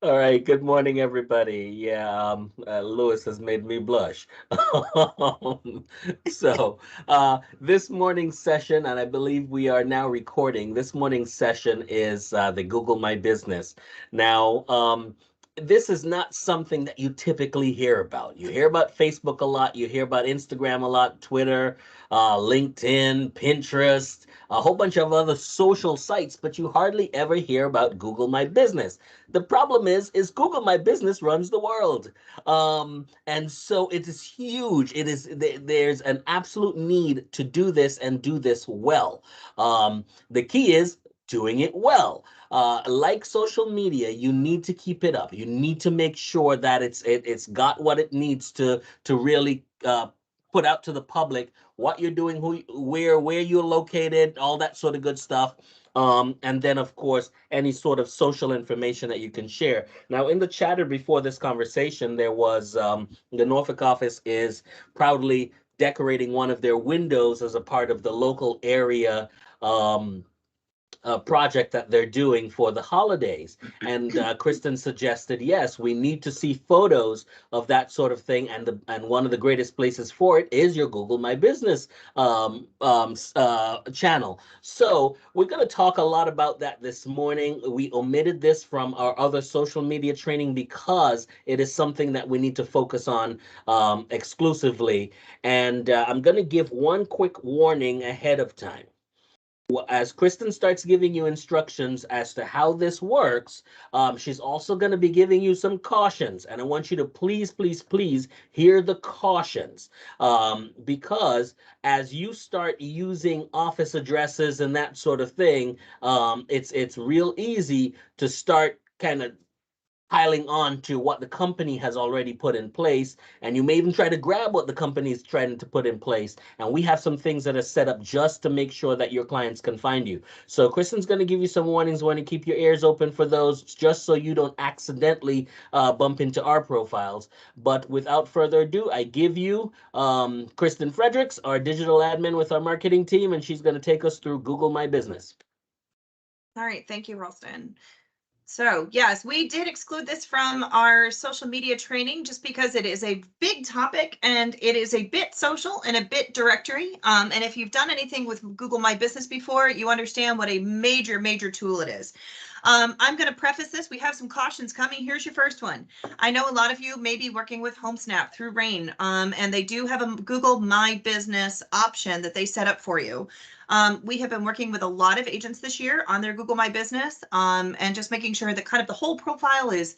All right, good morning, everybody. Yeah, Lewis has made me blush. This morning's session, and I believe we are now recording, this morning's session is the Google My Business. Now, this is not something that you typically hear about. You hear about Facebook a lot, you hear about Instagram a lot, Twitter, LinkedIn, Pinterest, a whole bunch of other social sites, but you hardly ever hear about Google My Business. The problem is Google My Business runs the world. And so it is huge. There's an absolute need to do this and do this well. The key is doing it well. Like social media, you need to keep it up. You need to make sure that it's got what it needs to really put out to the public what you're doing, where you're located, all that sort of good stuff. And then, of course, any sort of social information that you can share. Now, in the chatter before this conversation, there was the Norfolk office is proudly decorating one of their windows as a part of the local area project that they're doing for the holidays. And Kristen suggested, yes, we need to see photos of that sort of thing. And one of the greatest places for it is your Google My Business channel. So we're going to talk a lot about that this morning. We omitted this from our other social media training because it is something that we need to focus on exclusively. And I'm going to give one quick warning ahead of time. As Kristen starts giving you instructions as to how this works, she's also going to be giving you some cautions. And I want you to please, please, please hear the cautions. Because as you start using office addresses and that sort of thing, it's real easy to start kind of piling on to what the company has already put in place. And you may even try to grab what the company is trying to put in place. And we have some things that are set up just to make sure that your clients can find you. So Kristen's going to give you some warnings. Want to keep your ears open for those, just so you don't accidentally bump into our profiles. But without further ado, I give you Kristen Fredericks, our digital admin with our marketing team, and she's going to take us through Google My Business. All right, thank you, Ralston. So yes, we did exclude this from our social media training just because it is a big topic and it is a bit social and a bit directory. And if you've done anything with Google My Business before, you understand what a major, major tool it is. I'm going to preface this. We have some cautions coming. Here's your first one. I know a lot of you may be working with HomeSnap through Rain, and they do have a Google My Business option that they set up for you. We have been working with a lot of agents this year on their Google My Business, and just making sure that kind of the whole profile is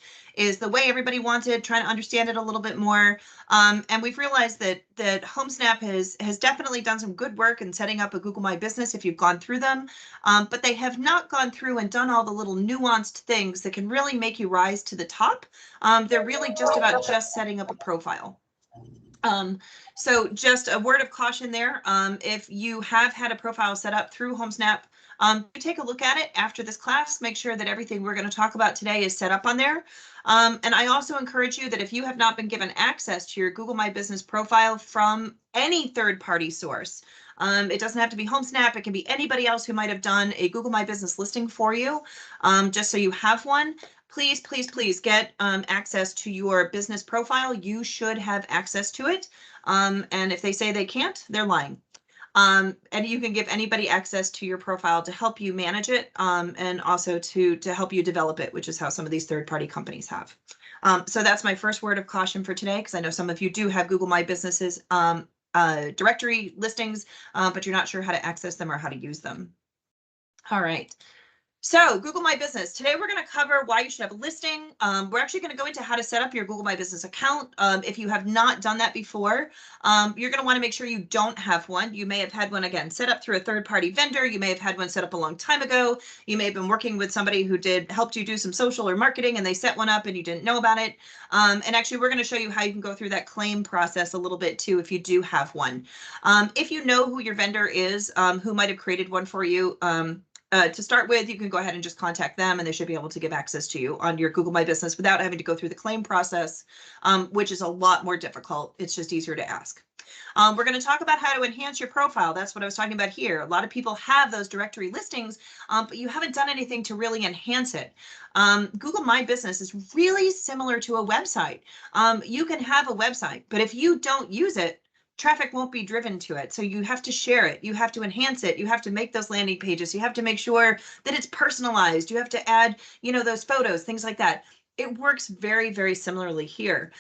the way everybody wanted, trying to understand it a little bit more. And we've realized that HomeSnap has definitely done some good work in setting up a Google My Business if you've gone through them, but they have not gone through and done all the little nuanced things that can really make you rise to the top. They're really just about just setting up a profile. So just a word of caution there. If you have had a profile set up through HomeSnap, take a look at it after this class. Make sure that everything we're going to talk about today is set up on there. And I also encourage you that if you have not been given access to your Google My Business profile from any third-party source, it doesn't have to be HomeSnap. It can be anybody else who might have done a Google My Business listing for you, just so you have one. Please, please, please get access to your business profile. You should have access to it. And if they say they can't, they're lying. And you can give anybody access to your profile to help you manage it, and also to help you develop it, which is how some of these third-party companies have. So that's my first word of caution for today, because I know some of you do have Google My Businesses directory listings, but you're not sure how to access them or how to use them. All right. So Google My Business. Today we're going to cover why you should have a listing. We're actually going to go into how to set up your Google My Business account. If you have not done that before, you're going to want to make sure you don't have one. You may have had one, again, set up through a third-party vendor. You may have had one set up a long time ago. You may have been working with somebody who helped you do some social or marketing, and they set one up and you didn't know about it. And actually, we're going to show you how you can go through that claim process a little bit too if you do have one. If you know who your vendor is, who might have created one for you, to start with, you can go ahead and just contact them, and they should be able to give access to you on your Google My Business without having to go through the claim process, which is a lot more difficult. It's just easier to ask. We're going to talk about how to enhance your profile. That's what I was talking about here. A lot of people have those directory listings, but you haven't done anything to really enhance it. Google My Business is really similar to a website. You can have a website, but if you don't use it, traffic won't be driven to it. So you have to share it. You have to enhance it. You have to make those landing pages. You have to make sure that it's personalized. You have to add, those photos, things like that. It works very, very similarly here.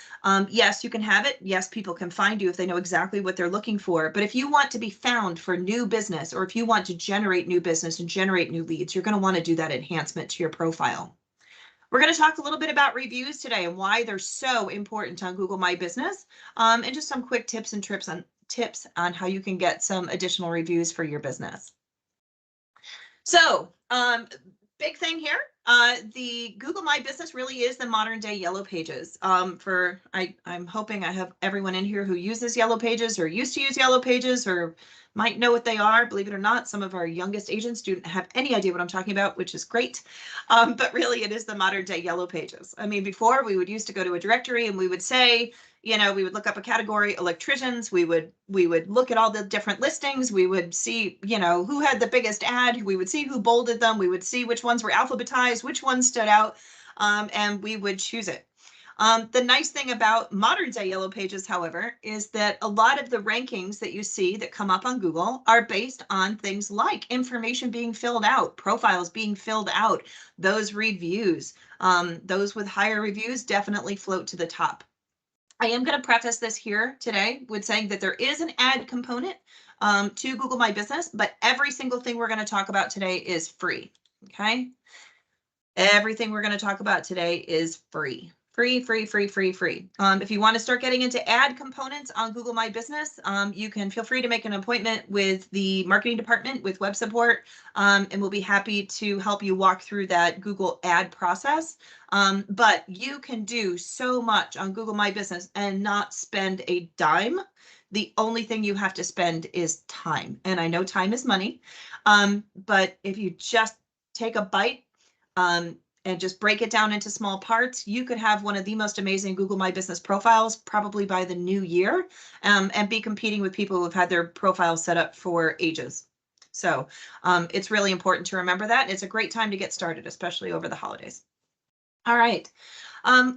Yes, you can have it. Yes, people can find you if they know exactly what they're looking for. But if you want to be found for new business, or if you want to generate new business and generate new leads, you're going to want to do that enhancement to your profile. We're going to talk a little bit about reviews today and why they're so important on Google My Business, and just some quick tips and tips on how you can get some additional reviews for your business. So, big thing here. The Google My Business really is the modern day Yellow Pages. I'm hoping I have everyone in here who uses Yellow Pages or used to use Yellow Pages or might know what they are. Believe it or not, some of our youngest agents don't have any idea what I'm talking about, which is great. But really, it is the modern day Yellow Pages. I mean, before we would used to go to a directory and we would say, we would look up a category, electricians. We would look at all the different listings. We would see, who had the biggest ad. We would see who bolded them. We would see which ones were alphabetized, which ones stood out, and we would choose it. The nice thing about modern day Yellow Pages, however, is that a lot of the rankings that you see that come up on Google are based on things like information being filled out, profiles being filled out, those reviews. Those with higher reviews definitely float to the top. I am going to preface this here today with saying that there is an ad component to Google My Business, but every single thing we're going to talk about today is free. Okay. Everything we're going to talk about today is free. Free. If you want to start getting into ad components on Google My Business, you can feel free to make an appointment with the marketing department with web support, and we'll be happy to help you walk through that Google ad process. But you can do so much on Google My Business and not spend a dime. The only thing you have to spend is time. And I know time is money, but if you just take a bite, and just break it down into small parts, you could have one of the most amazing Google My Business profiles probably by the new year, and be competing with people who've had their profiles set up for ages. So it's really important to remember that. It's a great time to get started, especially over the holidays. All right.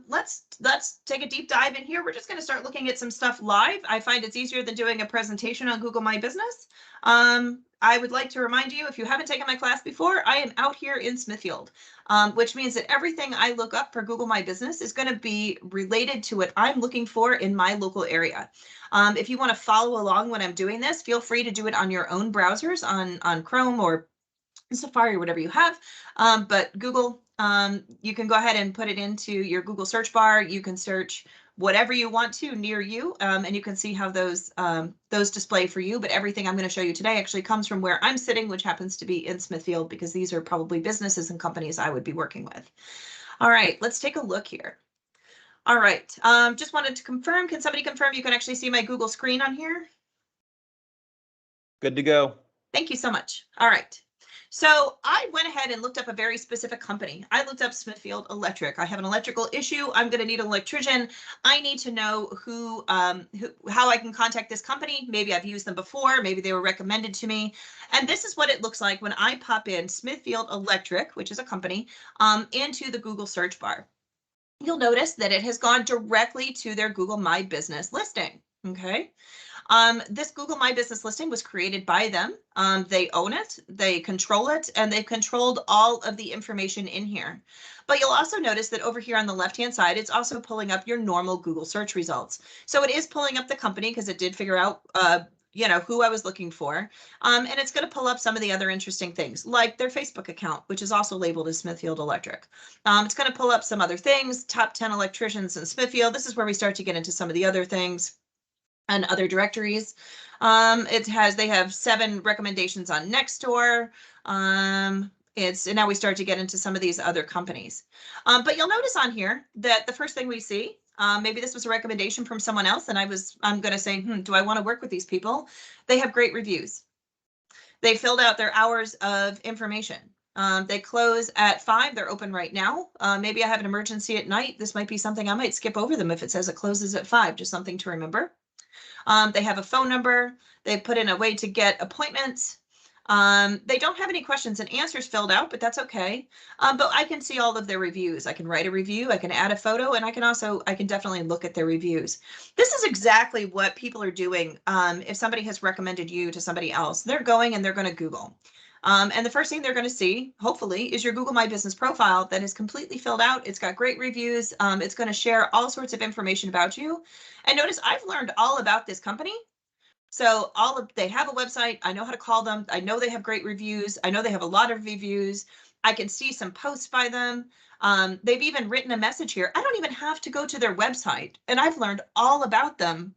Let's take a deep dive in here. We're just going to start looking at some stuff live. I find it's easier than doing a presentation on Google My Business. I would like to remind you, if you haven't taken my class before, I am out here in Smithfield, which means that everything I look up for Google My Business is going to be related to what I'm looking for in my local area. If you want to follow along when I'm doing this, feel free to do it on your own browsers on Chrome or Safari or whatever you have. But Google, you can go ahead and put it into your Google search bar. You can search whatever you want to near you, and you can see how those display for you. But everything I'm going to show you today actually comes from where I'm sitting, which happens to be in Smithfield, because these are probably businesses and companies I would be working with. All right, let's take a look here. All right, just wanted to confirm. Can somebody confirm you can actually see my Google screen on here? Good to go. Thank you so much. All right. So I went ahead and looked up a very specific company. I looked up Smithfield Electric. I have an electrical issue. I'm going to need an electrician. I need to know how I can contact this company. Maybe I've used them before. Maybe they were recommended to me. And this is what it looks like when I pop in Smithfield Electric, which is a company, into the Google search bar. You'll notice that it has gone directly to their Google My Business listing. Okay. This Google My Business listing was created by them. They own it, they control it, and they've controlled all of the information in here. But you'll also notice that over here on the left-hand side, it's also pulling up your normal Google search results. So it is pulling up the company because it did figure out who I was looking for. And it's going to pull up some of the other interesting things, like their Facebook account, which is also labeled as Smithfield Electric. It's going to pull up some other things, top 10 electricians in Smithfield. This is where we start to get into some of the other things and other directories. They have 7 recommendations on Nextdoor. And now we start to get into some of these other companies. But you'll notice on here that the first thing we see, maybe this was a recommendation from someone else, and I'm going to say, do I want to work with these people? They have great reviews. They filled out their hours of information. They close at 5. They're open right now. Maybe I have an emergency at night. This might be something I might skip over them if it says it closes at 5, just something to remember. They have a phone number. They put in a way to get appointments. They don't have any questions and answers filled out, but that's okay. But I can see all of their reviews. I can write a review, I can add a photo, and I can definitely look at their reviews. This is exactly what people are doing. If somebody has recommended you to somebody else, they're going and they're going to Google. And the first thing they're going to see, hopefully, is your Google My Business profile that is completely filled out. It's got great reviews. It's going to share all sorts of information about you. And notice I've learned all about this company. So they have a website. I know how to call them. I know they have great reviews. I know they have a lot of reviews. I can see some posts by them. They've even written a message here. I don't even have to go to their website. And I've learned all about them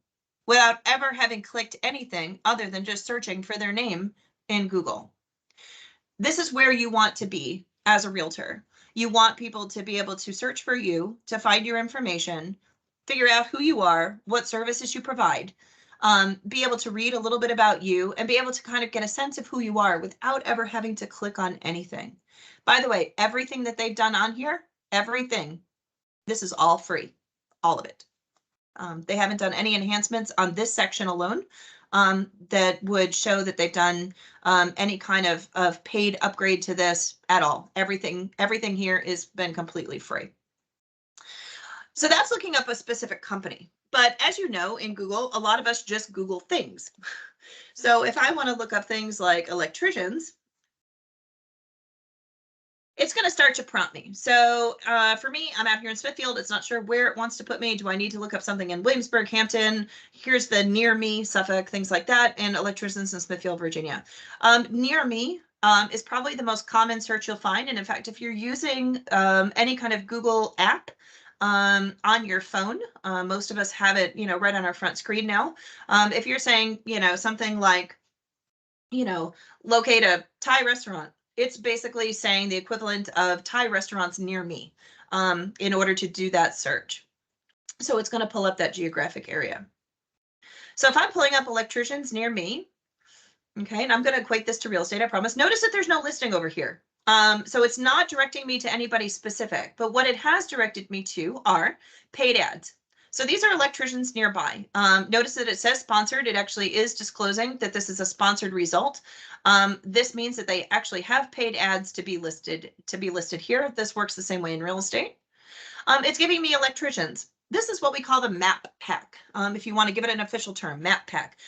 without ever having clicked anything other than just searching for their name in Google. This is where you want to be as a realtor. You want people to be able to search for you, to find your information, figure out who you are, what services you provide, be able to read a little bit about you, and be able to kind of get a sense of who you are without ever having to click on anything. By the way, everything that they've done on here, everything, this is all free, all of it. They haven't done any enhancements on this section alone that would show that they've done any kind of paid upgrade to this at all. Everything here has been completely free. So that's looking up a specific company. But as you know, in Google, a lot of us just Google things. So if I want to look up things like electricians, it's going to start to prompt me. So for me, I'm out here in Smithfield. It's not sure where it wants to put me. Do I need to look up something in Williamsburg, Hampton? Here's the near me, Suffolk, things like that, and electricians in Smithfield, Virginia. Near me is probably the most common search you'll find. And in fact, if you're using any kind of Google app on your phone, most of us have it, right on our front screen now. If you're saying, something like, locate a Thai restaurant, it's basically saying the equivalent of Thai restaurants near me in order to do that search. So it's going to pull up that geographic area. So if I'm pulling up electricians near me, okay, and I'm going to equate this to real estate, I promise. Notice that there's no listing over here. So it's not directing me to anybody specific, but what it has directed me to are paid ads. So these are electricians nearby. Notice that it says sponsored. It actually is disclosing that this is a sponsored result. This means that they actually have paid ads to be listed here. This works the same way in real estate. It's giving me electricians. This is what we call the map pack. If you want to give it an official term, map pack.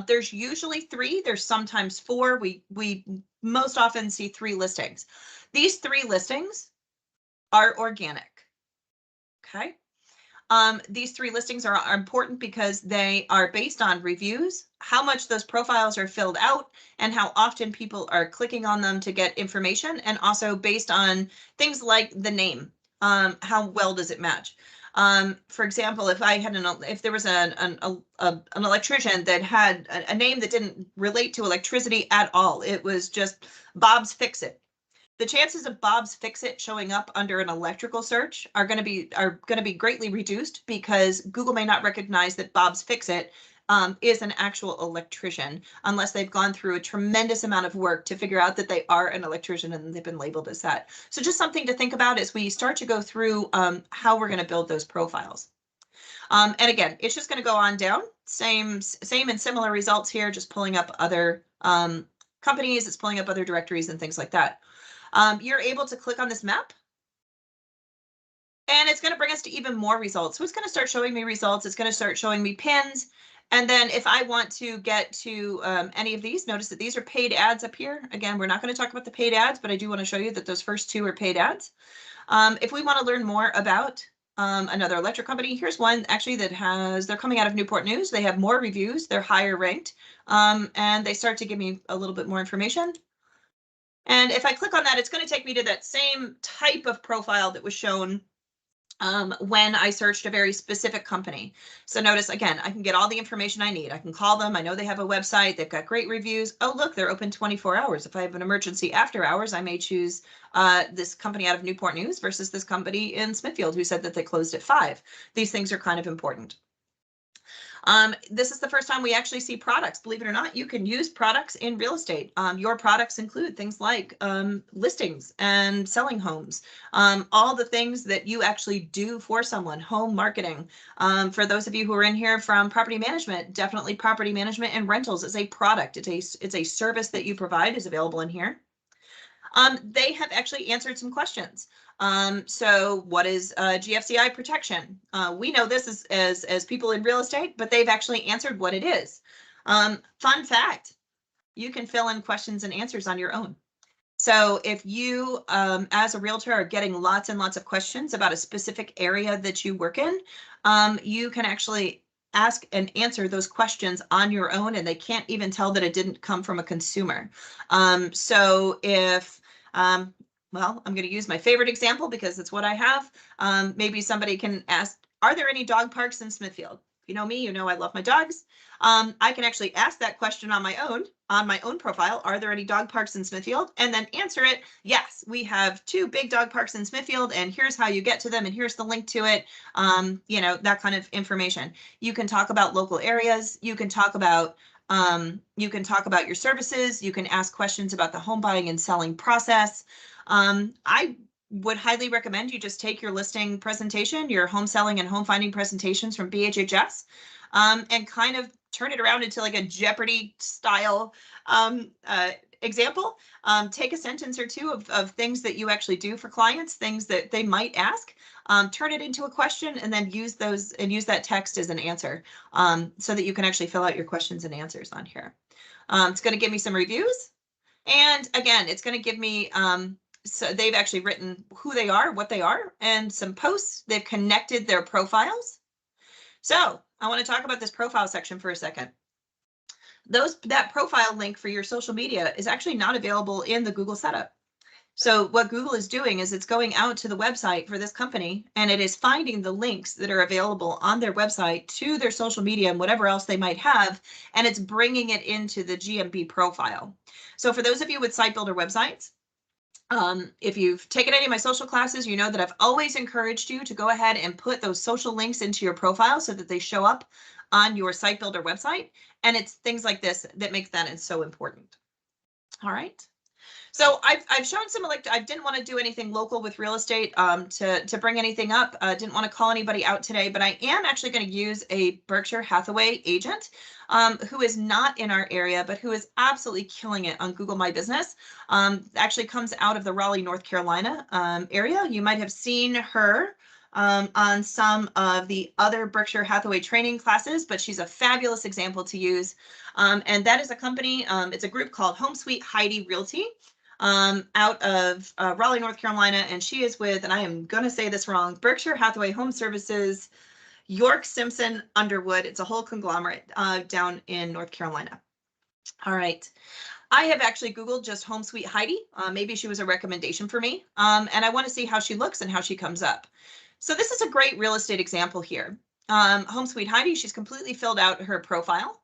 There's usually 3. There's sometimes 4. We most often see 3 listings. These 3 listings are organic. Okay. These 3 listings are important because they are based on reviews, how much those profiles are filled out, and how often people are clicking on them to get information, and also based on things like the name. How well does it match? For example, if there was an electrician that had a name that didn't relate to electricity at all, it was just Bob's Fix It. The chances of Bob's Fix It showing up under an electrical search are going to be greatly reduced because Google may not recognize that Bob's Fix It is an actual electrician unless they've gone through a tremendous amount of work to figure out that they are an electrician and they've been labeled as that. So just something to think about as we start to go through how we're going to build those profiles. And again, it's just going to go on down. Same and similar results here, just pulling up other companies. It's pulling up other directories and things like that. You're able to click on this map. And it's going to bring us to even more results. So it's going to start showing me results. It's going to start showing me pins. And then if I want to get to any of these, notice that these are paid ads up here. Again, we're not going to talk about the paid ads, but I do want to show you that those first 2 are paid ads. If we want to learn more about another electric company, here's one actually that they're coming out of Newport News. They have more reviews. They're higher ranked. And they start to give me a little bit more information. And if I click on that, it's going to take me to that same type of profile that was shown when I searched a very specific company. So notice, again, I can get all the information I need. I can call them. I know they have a website. They've got great reviews. Oh, look, they're open 24 hours. If I have an emergency after hours, I may choose this company out of Newport News versus this company in Smithfield who said that they closed at 5. These things are kind of important. This is the first time we actually see products. Believe it or not, you can use products in real estate. Your products include things like listings and selling homes, all the things that you actually do for someone, home marketing. For those of you who are in here from property management, definitely property management and rentals is a product. It's a service that you provide, is available in here. They have actually answered some questions. So what is GFCI protection? We know this as people in real estate, but they've actually answered what it is. Fun fact, you can fill in questions and answers on your own. So if you, as a realtor, are getting lots and lots of questions about a specific area that you work in, you can actually ask and answer those questions on your own, and they can't even tell that it didn't come from a consumer. So if, well, I'm going to use my favorite example because it's what I have. Maybe somebody can ask, are there any dog parks in Smithfield? You know me, you know I love my dogs. I can actually ask that question on my own profile. Are there any dog parks in Smithfield? And then answer it. Yes, we have 2 big dog parks in Smithfield, and here's how you get to them, and here's the link to it. You know, that kind of information. You can talk about local areas. You can talk about your services. You can ask questions about the home buying and selling process. I would highly recommend you just take your listing presentation, your home selling and home finding presentations from BHHS, and kind of turn it around into like a Jeopardy style example. Take a sentence or two of things that you actually do for clients, things that they might ask, turn it into a question, and then use that text as an answer, so that you can actually fill out your questions and answers on here. It's going to give me some reviews. And again, it's going to give me, so they've actually written who they are, what they are, and some posts. They've connected their profiles. So I want to talk about this profile section for a second. That profile link for your social media is actually not available in the Google setup. So what Google is doing is it's going out to the website for this company, and it is finding the links that are available on their website to their social media and whatever else they might have, and it's bringing it into the GMB profile. So for those of you with site builder websites, if you've taken any of my social classes, you know that I've always encouraged you to go ahead and put those social links into your profile so that they show up on your site builder website. And it's things like this that makes that so important. All right. So I've shown some I didn't want to do anything local with real estate to bring anything up. Didn't want to call anybody out today, but I am actually going to use a Berkshire Hathaway agent who is not in our area, but who is absolutely killing it on Google My Business. Actually comes out of the Raleigh, North Carolina area. You might have seen her on some of the other Berkshire Hathaway training classes, but she's a fabulous example to use. And that is a company, it's a group called Home Sweet Heidi Realty. Out of Raleigh, North Carolina, and she is with, and I am going to say this wrong, Berkshire Hathaway Home Services, York, Simpson, Underwood. It's a whole conglomerate down in North Carolina. All right. I have actually Googled just Home Sweet Heidi. Maybe she was a recommendation for me, and I want to see how she looks and how she comes up. So this is a great real estate example here. Home Sweet Heidi, she's completely filled out her profile.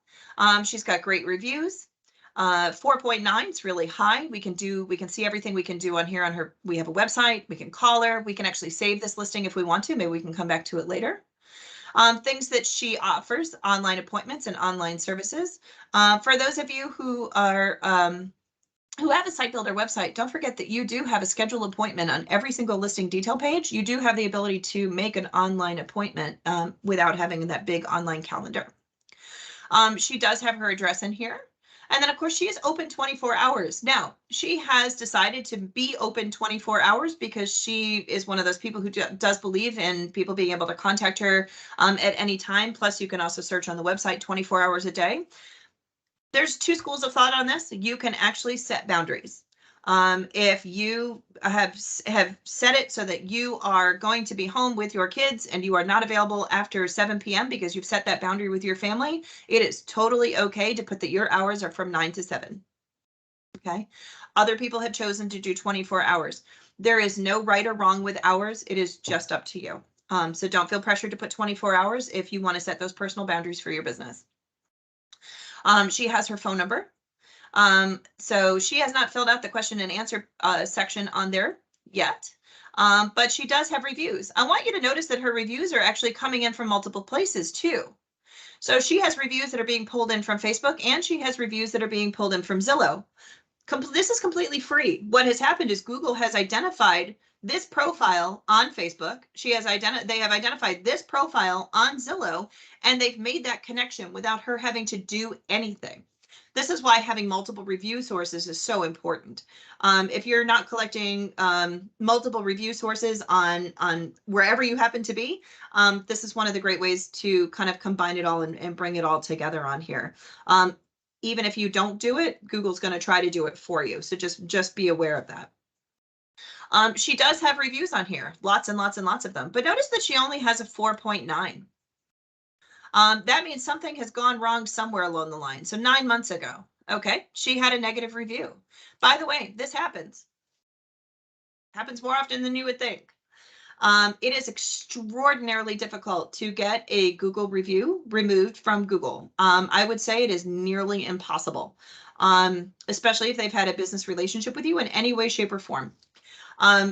She's got great reviews. 4.9, it's really high. We can see everything we can do on here on her. We have a website, we can call her, we can actually save this listing if we want to. Maybe we can come back to it later. Things that she offers, online appointments and online services. For those of you who are who have a site builder website, don't forget that you do have a scheduled appointment on every single listing detail page. You do have the ability to make an online appointment without having that big online calendar. She does have her address in here. And then, of course, she is open 24 hours. Now, she has decided to be open 24 hours because she is one of those people who does believe in people being able to contact her at any time. Plus, you can also search on the website 24 hours a day. There's 2 schools of thought on this. You can actually set boundaries. If you have set it so that you are going to be home with your kids and you are not available after 7 p.m. because you've set that boundary with your family, it is totally okay to put that your hours are from 9 to 7. Okay. Other people have chosen to do 24 hours. There is no right or wrong with hours. It is just up to you. So don't feel pressured to put 24 hours if you want to set those personal boundaries for your business. She has her phone number. So she has not filled out the question and answer section on there yet, but she does have reviews. I want you to notice that her reviews are actually coming in from multiple places too. So she has reviews that are being pulled in from Facebook, and she has reviews that are being pulled in from Zillow. This is completely free. What has happened is Google has identified this profile on Facebook. They have identified this profile on Zillow, and they've made that connection without her having to do anything. This is why having multiple review sources is so important. If you're not collecting multiple review sources on wherever you happen to be, this is one of the great ways to kind of combine it all and bring it all together on here. Even if you don't do it, Google's going to try to do it for you. So just be aware of that. She does have reviews on here, lots and lots and lots of them, but notice that she only has a 4.9. That means something has gone wrong somewhere along the line. So 9 months ago, okay, she had a negative review. By the way, this happens more often than you would think. It is extraordinarily difficult to get a Google review removed from Google. I would say it is nearly impossible, especially if they've had a business relationship with you in any way, shape, or form.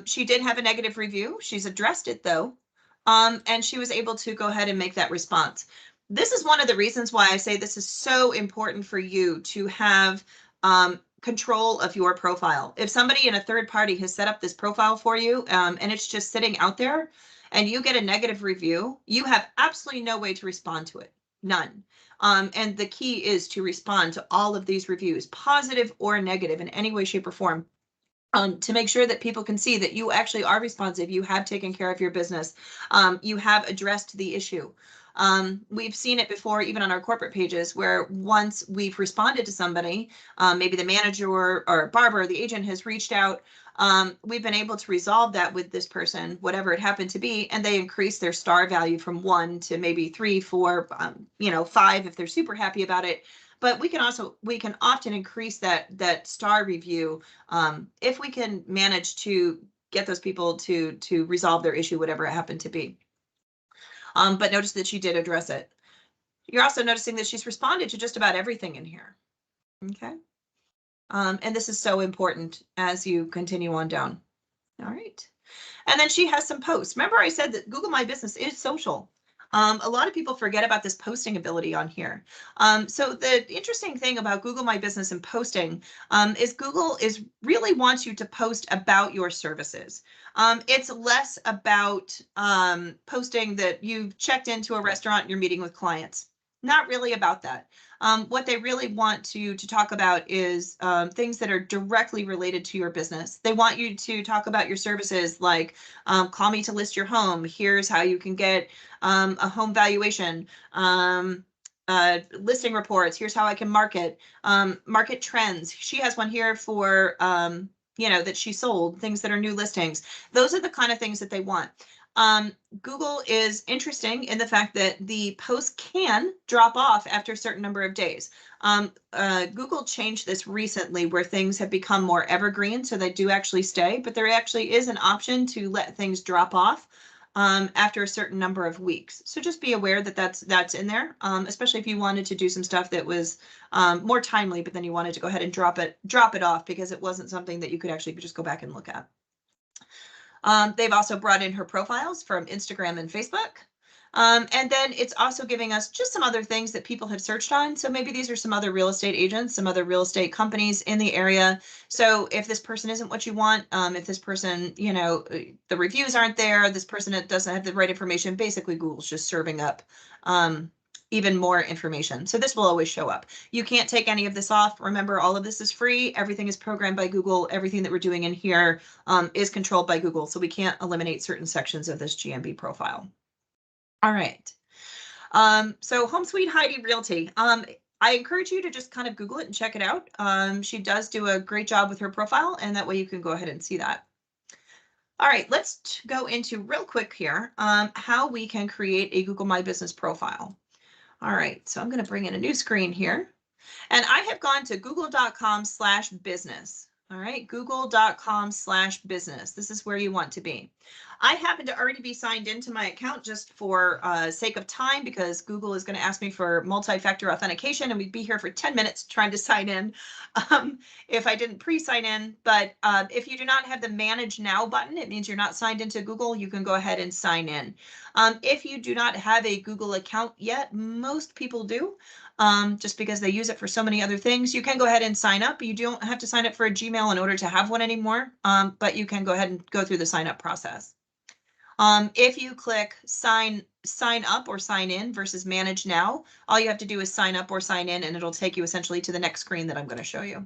She did have a negative review. She's addressed it though, and she was able to go ahead and make that response. This is one of the reasons why I say this is so important for you to have control of your profile. If somebody in a third party has set up this profile for you and it's just sitting out there and you get a negative review, you have absolutely no way to respond to it. None. And the key is to respond to all of these reviews, positive or negative in any way, shape, or form. To make sure that people can see that you actually are responsive, you have taken care of your business, you have addressed the issue. We've seen it before, even on our corporate pages, where once we've responded to somebody, maybe the manager or Barbara, the agent, has reached out, we've been able to resolve that with this person, whatever it happened to be, and they increase their star value from 1 to maybe 3, 4, 5 if they're super happy about it. But we can often increase that star review if we can manage to get those people to resolve their issue, whatever it happened to be. But notice that she did address it. You're also noticing that she's responded to just about everything in here. Okay. And this is so important as you continue on down. All right. And then she has some posts. Remember I said that Google My Business is social. A lot of people forget about this posting ability on here. So the interesting thing about Google My Business and posting is Google really wants you to post about your services. It's less about posting that you've checked into a restaurant and you're meeting with clients. Not really about that. What they really want to talk about is things that are directly related to your business. They want you to talk about your services like call me to list your home. Here's how you can get a home valuation, listing reports. Here's how I can market trends. She has one here for, that she sold, things that are new listings. Those are the kind of things that they want. Google is interesting in the fact that the post can drop off after a certain number of days. Google changed this recently where things have become more evergreen, so they do actually stay, but there actually is an option to let things drop off after a certain number of weeks. So just be aware that that's in there, especially if you wanted to do some stuff that was more timely, but then you wanted to go ahead and drop it off because it wasn't something that you could actually just go back and look at. They've also brought in her profiles from Instagram and Facebook. And then it's also giving us just some other things that people have searched on. So maybe these are some other real estate agents, some other real estate companies in the area. So if this person isn't what you want, if this person, the reviews aren't there, this person doesn't have the right information, basically Google's just serving up even more information. So this will always show up. You can't take any of this off. Remember, all of this is free. Everything is programmed by Google. Everything that we're doing in here is controlled by Google. So we can't eliminate certain sections of this GMB profile. All right. So Home Sweet Heidi Realty. I encourage you to just kind of Google it and check it out. She does do a great job with her profile, and that way you can go ahead and see that. All right, let's go into real quick here how we can create a Google My Business profile. All right, so I'm going to bring in a new screen here, and I have gone to google.com/business. All right, google.com/business. This is where you want to be. I happen to already be signed into my account just for sake of time, because Google is going to ask me for multi-factor authentication, and we'd be here for 10 minutes trying to sign in if I didn't pre-sign in. But if you do not have the Manage Now button, it means you're not signed into Google. You can go ahead and sign in. If you do not have a Google account yet, most people do. Just because they use it for so many other things. You can go ahead and sign up. You don't have to sign up for a Gmail in order to have one anymore, but you can go ahead and go through the sign up process. If you click sign up or sign in versus manage now, all you have to do is sign up or sign in, and it'll take you essentially to the next screen that I'm going to show you.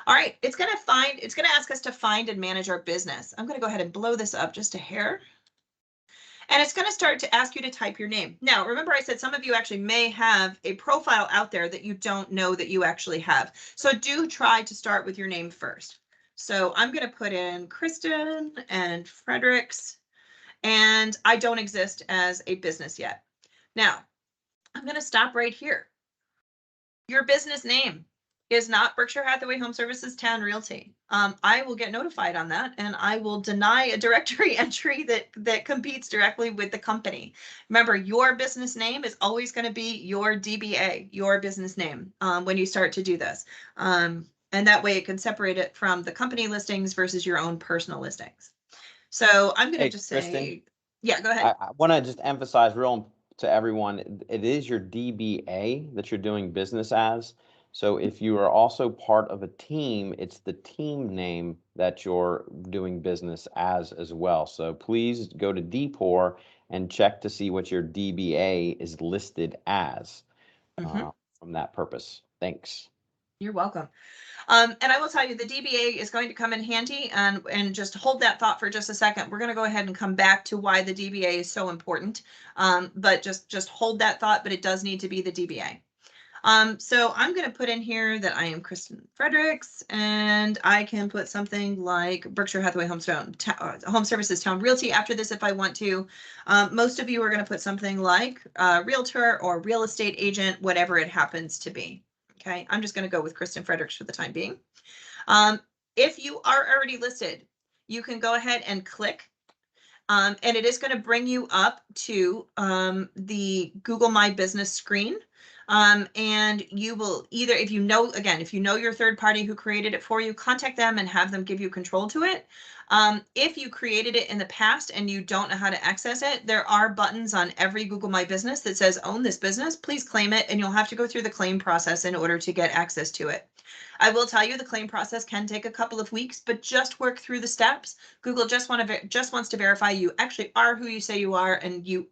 All right, it's going to ask us to find and manage our business. I'm going to go ahead and blow this up just a hair. And it's going to start to ask you to type your name. Now, remember I said some of you actually may have a profile out there that you don't know that you actually have. So do try to start with your name first. So I'm going to put in Kristen and Fredericks, and I don't exist as a business yet. Now, I'm going to stop right here. Your business name is not Berkshire Hathaway Home Services Town Realty. I will get notified on that, and I will deny a directory entry that competes directly with the company. Remember, your business name is always going to be your DBA, your business name, when you start to do this. And that way it can separate it from the company listings versus your own personal listings. So I'm going to just say, Kristen, yeah, go ahead. I want to just emphasize to everyone, it is your DBA that you're doing business as. So if you are also part of a team, it's the team name that you're doing business as well. So please go to DPOR and check to see what your DBA is listed as from that purpose. Thanks. You're welcome. And I will tell you, the DBA is going to come in handy, and just hold that thought for just a second. We're going to go ahead and come back to why the DBA is so important. But just hold that thought, but it does need to be the DBA. So I'm going to put in here that I am Kristen Fredericks, and I can put something like Berkshire Hathaway Home Services Town Realty after this if I want to. Most of you are going to put something like realtor or real estate agent, whatever it happens to be. Okay, I'm just going to go with Kristen Fredericks for the time being. If you are already listed, you can go ahead and click, and it is going to bring you up to the Google My Business screen. And you will either, if you know your third party who created it for you, contact them and have them give you control to it. If you created it in the past and you don't know how to access it, there are buttons on every Google My Business that says own this business, please claim it, and you'll have to go through the claim process in order to get access to it. I will tell you the claim process can take a couple of weeks, but just work through the steps. Google just wants to verify you actually are who you say you are, and you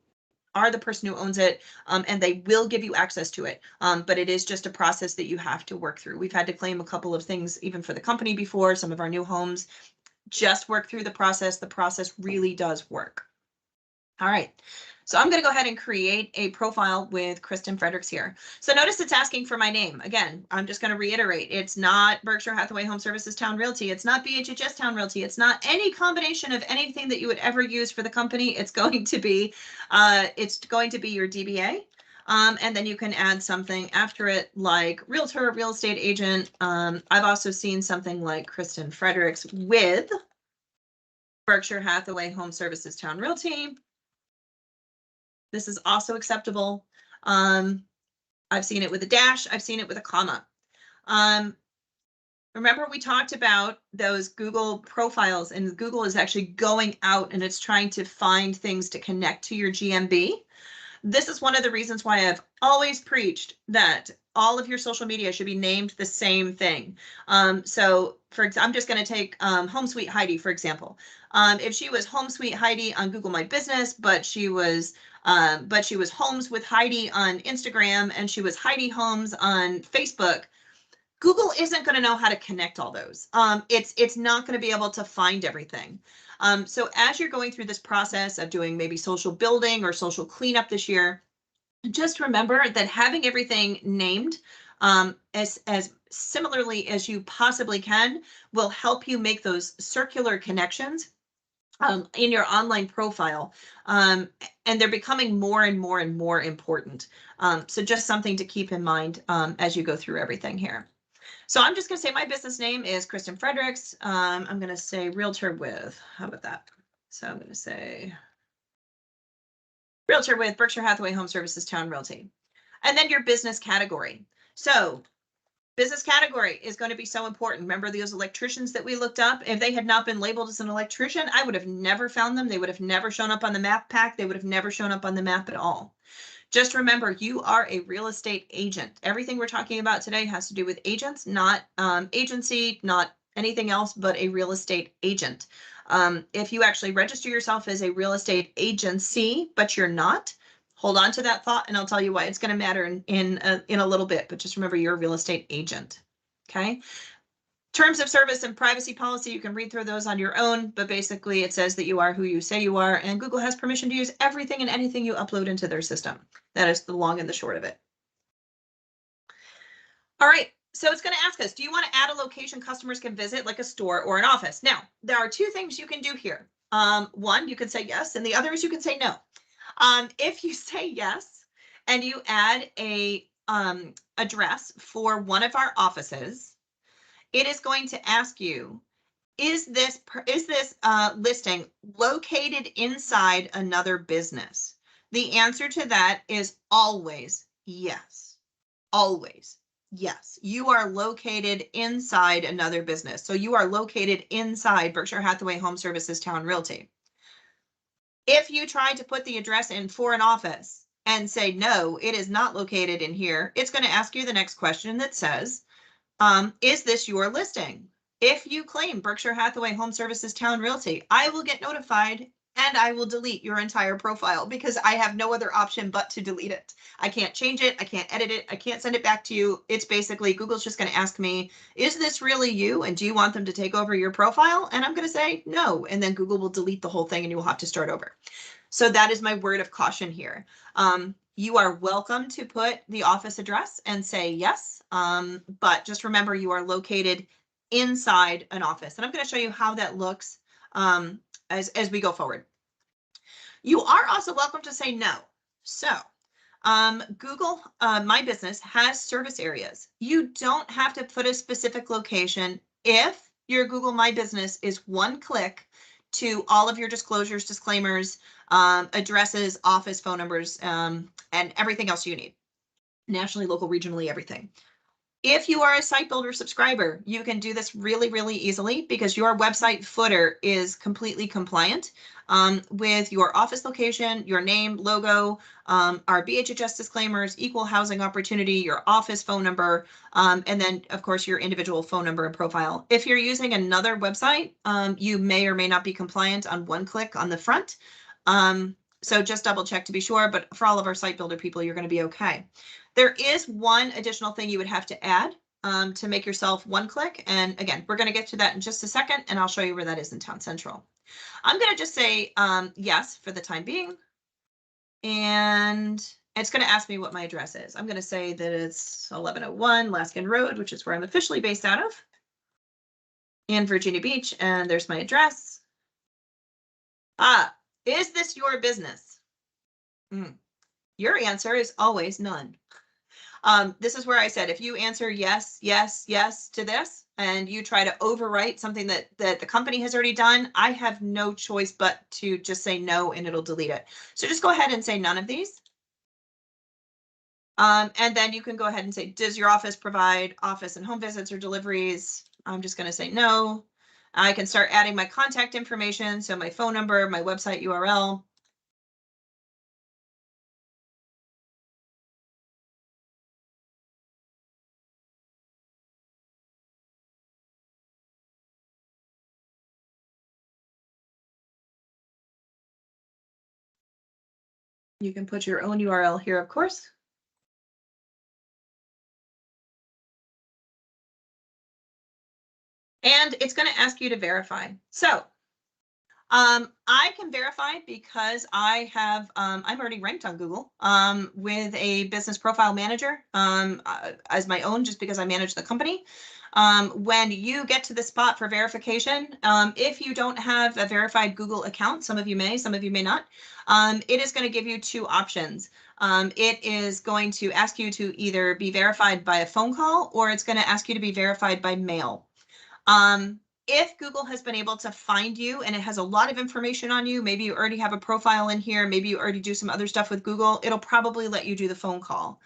are the person who owns it, and they will give you access to it. But it is just a process that you have to work through. We've had to claim a couple of things even for the company before, some of our new homes. Just work through the process. The process really does work. All right. So I'm going to go ahead and create a profile with Kristen Fredericks here. So notice it's asking for my name. Again, I'm just going to reiterate. It's not Berkshire Hathaway Home Services Town Realty. It's not BHHS Town Realty. It's not any combination of anything that you would ever use for the company. It's going to be your DBA. And then you can add something after it like realtor, real estate agent. I've also seen something like Kristen Fredericks with Berkshire Hathaway Home Services Town Realty. This is also acceptable. I've seen it with a dash. I've seen it with a comma. Remember we talked about those Google profiles, and Google is actually going out and it's trying to find things to connect to your GMB. This is one of the reasons why I've always preached that all of your social media should be named the same thing. So for example, I'm just going to take Home Sweet Heidi, for example. If she was Home Sweet Heidi on Google My Business, but she was Homes with Heidi on Instagram, and she was Heidi Homes on Facebook, Google isn't going to know how to connect all those. It's not going to be able to find everything. So as you're going through this process of doing maybe social building or social cleanup this year, just remember that having everything named as similarly as you possibly can will help you make those circular connections in your online profile, and they're becoming more and more and more important. So just something to keep in mind as you go through everything here. So I'm just going to say my business name is Kristen Fredericks. I'm going to say realtor with, how about that? So I'm going to say realtor with Berkshire Hathaway Home Services Town Realty. And then your business category. So business category is going to be so important. Remember those electricians that we looked up? If they had not been labeled as an electrician, I would have never found them. They would have never shown up on the map pack. They would have never shown up on the map at all. Just remember, you are a real estate agent. Everything we're talking about today has to do with agents, not agency, not anything else, but a real estate agent. If you actually register yourself as a real estate agency, but you're not, hold on to that thought, and I'll tell you why it's going to matter in a little bit. But just remember, you're a real estate agent. Okay. Terms of service and privacy policy, you can read through those on your own, but basically it says that you are who you say you are, and Google has permission to use everything and anything you upload into their system. That is the long and the short of it. All right, so it's going to ask us, do you want to add a location customers can visit, like a store or an office? Now, there are two things you can do here. One, you can say yes, and the other is you can say no. If you say yes, and you add a address for one of our offices, it is going to ask you, is this listing located inside another business? The answer to that is always yes. Always yes. You are located inside another business. So you are located inside Berkshire Hathaway Home Services Town Realty. If you try to put the address in for an office and say, no, it is not located in here, it's going to ask you the next question that says, is this your listing? If you claim Berkshire Hathaway Home Services Town Realty, I will get notified and I will delete your entire profile because I have no other option but to delete it. I can't change it. I can't edit it. I can't send it back to you. It's basically Google's just going to ask me, is this really you? And do you want them to take over your profile? And I'm going to say no. And then Google will delete the whole thing and you will have to start over. So that is my word of caution here. You are welcome to put the office address and say yes, but just remember you are located inside an office. And I'm going to show you how that looks as we go forward. You are also welcome to say no. So Google My Business has service areas. You don't have to put a specific location if your Google My Business is one click to all of your disclosures, disclaimers, addresses, office phone numbers, and everything else you need. Nationally, local, regionally, everything. If you are a site builder subscriber, you can do this really, really easily because your website footer is completely compliant with your office location, your name, logo, our BHHS disclaimers, equal housing opportunity, your office phone number, and then, of course, your individual phone number and profile. If you're using another website, you may or may not be compliant on one click on the front. So just double check to be sure, but for all of our site builder people, you're going to be okay. There is one additional thing you would have to add to make yourself one click. And again, we're going to get to that in just a second, and I'll show you where that is in Town Central. I'm going to just say yes for the time being. And it's going to ask me what my address is. I'm going to say that it's 1101 Laskin Road, which is where I'm officially based out of in Virginia Beach. And there's my address. Is this your business? Your answer is always none. This is where I said, if you answer yes, yes, yes to this, and you try to overwrite something that the company has already done, I have no choice but to just say no, and it'll delete it. So just go ahead and say none of these. And then you can go ahead and say, does your office provide office and home visits or deliveries? I'm just going to say no. I can start adding my contact information. So my phone number, my website URL. You can put your own URL here, of course. And it's going to ask you to verify. So I can verify because I have, I'm already ranked on Google with a business profile manager as my own, just because I manage the company. When you get to the spot for verification, if you don't have a verified Google account, some of you may not, it is going to give you two options. It is going to ask you to either be verified by a phone call, or it's going to ask you to be verified by mail. If Google has been able to find you and it has a lot of information on you, maybe you already have a profile in here, maybe you already do some other stuff with Google, it'll probably let you do the phone call.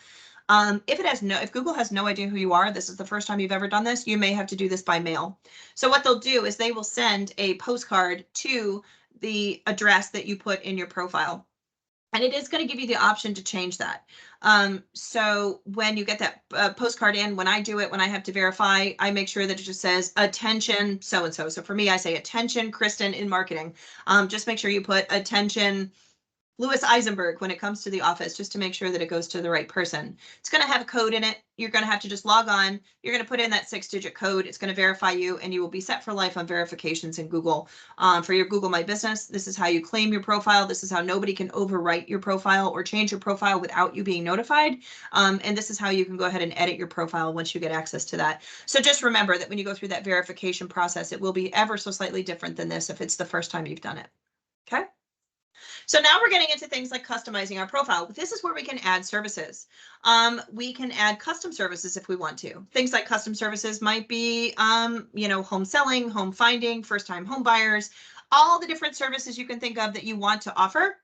If Google has no idea who you are, this is the first time you've ever done this, you may have to do this by mail. So what they'll do is they will send a postcard to the address that you put in your profile. And it is going to give you the option to change that. So when you get that postcard in, when I do it, when I have to verify, I make sure that it just says attention so-and-so. So for me, I say attention, Kristen in marketing. Just make sure you put attention, Louis Eisenberg when it comes to the office, just to make sure that it goes to the right person. It's going to have a code in it. You're going to have to just log on. You're going to put in that 6-digit code. It's going to verify you, and you will be set for life on verifications in Google. For your Google My Business, this is how you claim your profile. This is how nobody can overwrite your profile or change your profile without you being notified. And this is how you can go ahead and edit your profile once you get access to that. So just remember that when you go through that verification process, it will be ever so slightly different than this if it's the first time you've done it. Okay. So now we're getting into things like customizing our profile. This is where we can add services. We can add custom services if we want to. Things like custom services might be, home selling, home finding, first-time home buyers, all the different services you can think of that you want to offer.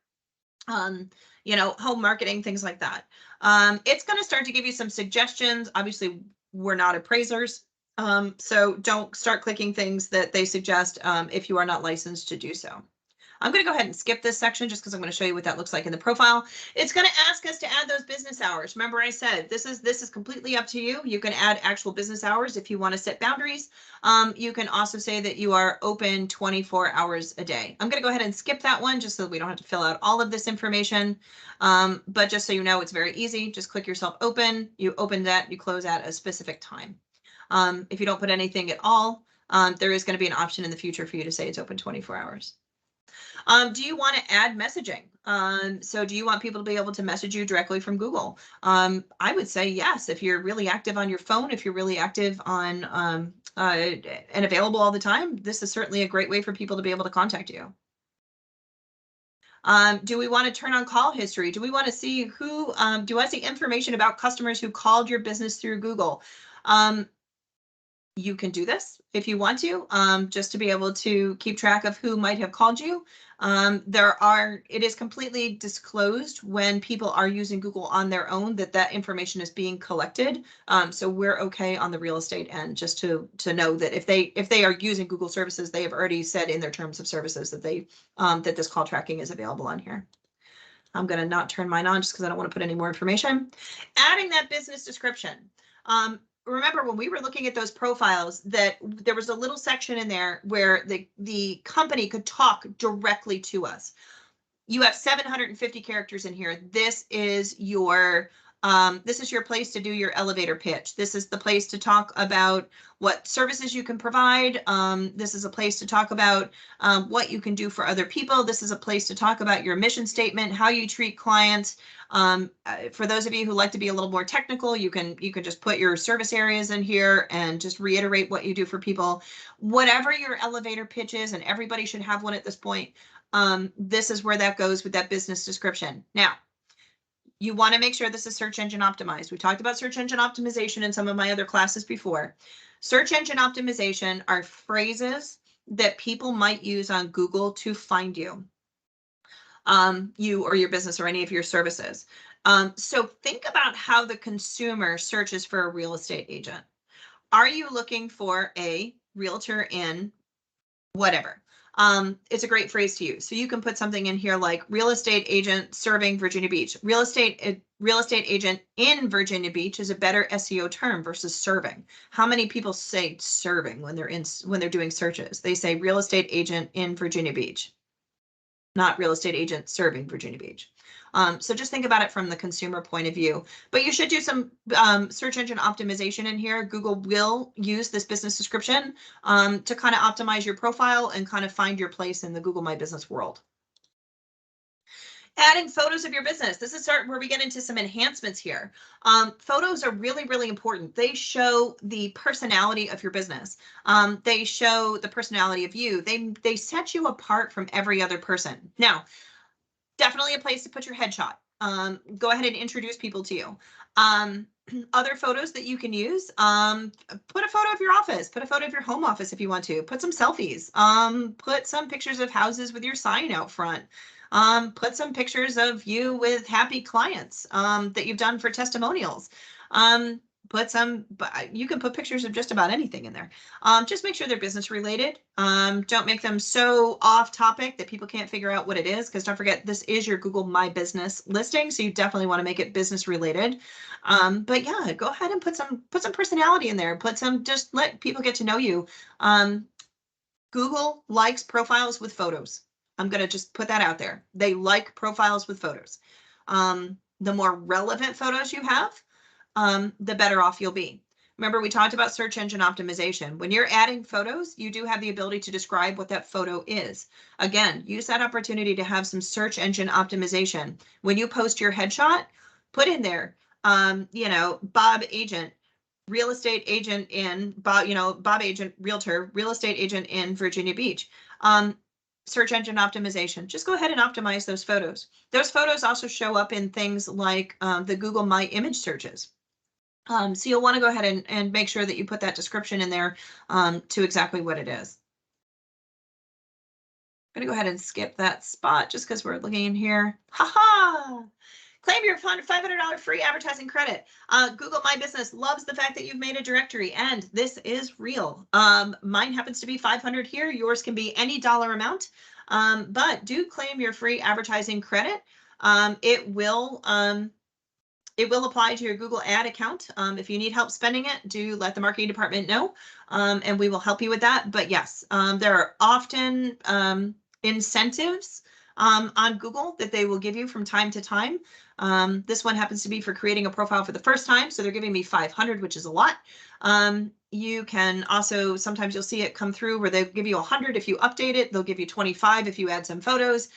Home marketing, things like that. It's going to start to give you some suggestions. Obviously, we're not appraisers, so don't start clicking things that they suggest if you are not licensed to do so. I'm going to go ahead and skip this section just because I'm going to show you what that looks like in the profile. It's going to ask us to add those business hours. Remember I said this is completely up to you. You can add actual business hours if you want to set boundaries. You can also say that you are open 24 hours a day. I'm going to go ahead and skip that one just so we don't have to fill out all of this information. But just so you know, it's very easy. Just click yourself open. You open that, you close at a specific time. If you don't put anything at all, there is going to be an option in the future for you to say it's open 24 hours. Do you want to add messaging? So do you want people to be able to message you directly from Google? I would say yes. If you're really active on your phone, if you're really active on and available all the time, this is certainly a great way for people to be able to contact you. Do we want to turn on call history? Do we want to see who, do I see information about customers who called your business through Google? You can do this if you want to, just to be able to keep track of who might have called you. It is completely disclosed when people are using Google on their own that information is being collected. So we're okay on the real estate end, just to know that if they are using Google services, they have already said in their terms of services that that this call tracking is available on here. I'm going to not turn mine on just because I don't want to put any more information. Adding that business description. Remember when we were looking at those profiles that there was a little section in there where the company could talk directly to us. You have 750 characters in here. This is your place to do your elevator pitch. This is the place to talk about what services you can provide. This is a place to talk about what you can do for other people. This is a place to talk about your mission statement, how you treat clients. For those of you who like to be a little more technical, you can just put your service areas in here and just reiterate what you do for people. Whatever your elevator pitch is, and everybody should have one at this point, this is where that goes with that business description. Now, you want to make sure this is search engine optimized. We talked about search engine optimization in some of my other classes before. Search engine optimization are phrases that people might use on Google to find you. You or your business or any of your services. So think about how the consumer searches for a real estate agent. Are you looking for a realtor in whatever? It's a great phrase to use. So you can put something in here like real estate agent serving Virginia Beach. Real estate agent in Virginia Beach is a better SEO term versus serving. How many people say serving when they're doing searches? They say real estate agent in Virginia Beach, not real estate agent serving Virginia Beach. So just think about it from the consumer point of view, but you should do some search engine optimization in here. Google will use this business description to kind of optimize your profile and kind of find your place in the Google My Business world. Adding photos of your business. This is where we get into some enhancements here. Photos are really, really important. They show the personality of your business. They show the personality of you. They set you apart from every other person. Now, definitely a place to put your headshot. Go ahead and introduce people to you. Other photos that you can use, put a photo of your office, put a photo of your home office if you want to, put some selfies, put some pictures of houses with your sign out front, put some pictures of you with happy clients that you've done for testimonials. Put some, you can put pictures of just about anything in there. Just make sure they're business related. Don't make them so off topic that people can't figure out what it is, because don't forget, this is your Google My Business listing, so you definitely want to make it business related. But yeah, go ahead and put some personality in there. Just let people get to know you. Google likes profiles with photos. I'm going to just put that out there. They like profiles with photos. The more relevant photos you have, the better off you'll be. Remember, we talked about search engine optimization. When you're adding photos, you do have the ability to describe what that photo is. Again, use that opportunity to have some search engine optimization. When you post your headshot, put in there, Bob agent, real estate agent in Bob agent, realtor, real estate agent in Virginia Beach. Search engine optimization. Just go ahead and optimize those photos. Those photos also show up in things like the Google My Image searches. So you'll want to go ahead and make sure that you put that description in there to exactly what it is. I'm going to go ahead and skip that spot just because we're looking in here. Ha! Claim your $500 free advertising credit. Google My Business loves the fact that you've made a directory, and this is real. Mine happens to be 500 here. Yours can be any dollar amount, but do claim your free advertising credit. It will apply to your Google ad account. If you need help spending it, do let the marketing department know, and we will help you with that. But yes, there are often incentives on Google that they will give you from time to time. This one happens to be for creating a profile for the first time, so they're giving me 500, which is a lot. You can also, sometimes you'll see it come through where they give you 100 if you update it. They'll give you 25 if you add some photos.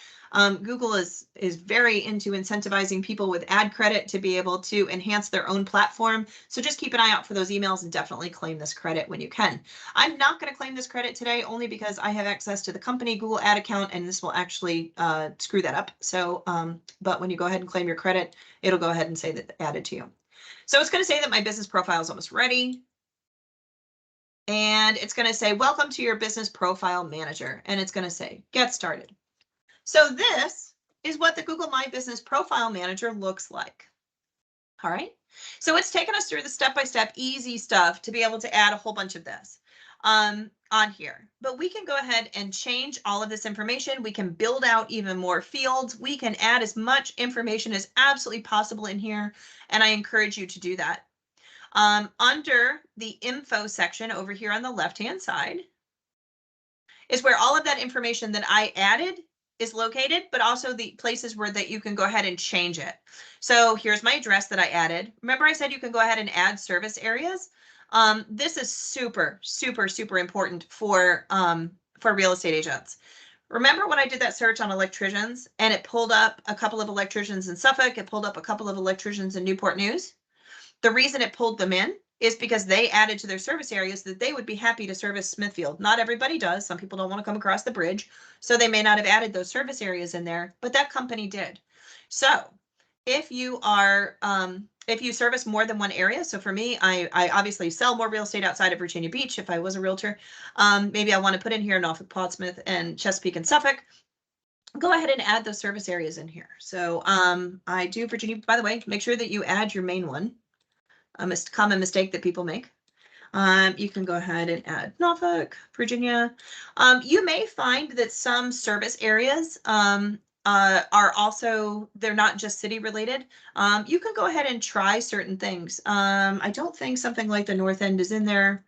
Google is very into incentivizing people with ad credit to be able to enhance their own platform. So just keep an eye out for those emails and definitely claim this credit when you can. I'm not going to claim this credit today only because I have access to the company Google ad account, and this will actually screw that up. So, but when you go ahead and claim your credit, it'll go ahead and say that added to you. So it's going to say that my business profile is almost ready. And it's going to say, welcome to your business profile manager. And it's going to say, get started. So this is what the Google My Business Profile Manager looks like. All right. So it's taken us through the step-by-step easy stuff to be able to add a whole bunch of this on here. But we can go ahead and change all of this information. We can build out even more fields. We can add as much information as absolutely possible in here. And I encourage you to do that. Under the info section over here on the left-hand side is where all of that information that I added is located, but also the places where that you can go ahead and change it. So here's my address that I added. Remember I said you can go ahead and add service areas. This is super, super, super important for real estate agents. Remember when I did that search on electricians and it pulled up a couple of electricians in Suffolk, it pulled up a couple of electricians in Newport News? The reason it pulled them in is because they added to their service areas that they would be happy to service Smithfield. Not everybody does. Some people don't want to come across the bridge, so they may not have added those service areas in there, but that company did. So if you are, if you service more than one area, so for me, I obviously sell more real estate outside of Virginia Beach. If I was a realtor, maybe I want to put in here Norfolk, Portsmouth, and Chesapeake and Suffolk. Go ahead and add those service areas in here. So I do Virginia, by the way, make sure that you add your main one. A common mistake that people make. You can go ahead and add Norfolk, Virginia. You may find that some service areas are also, they're not just city related. You can go ahead and try certain things. I don't think something like the North End is in there.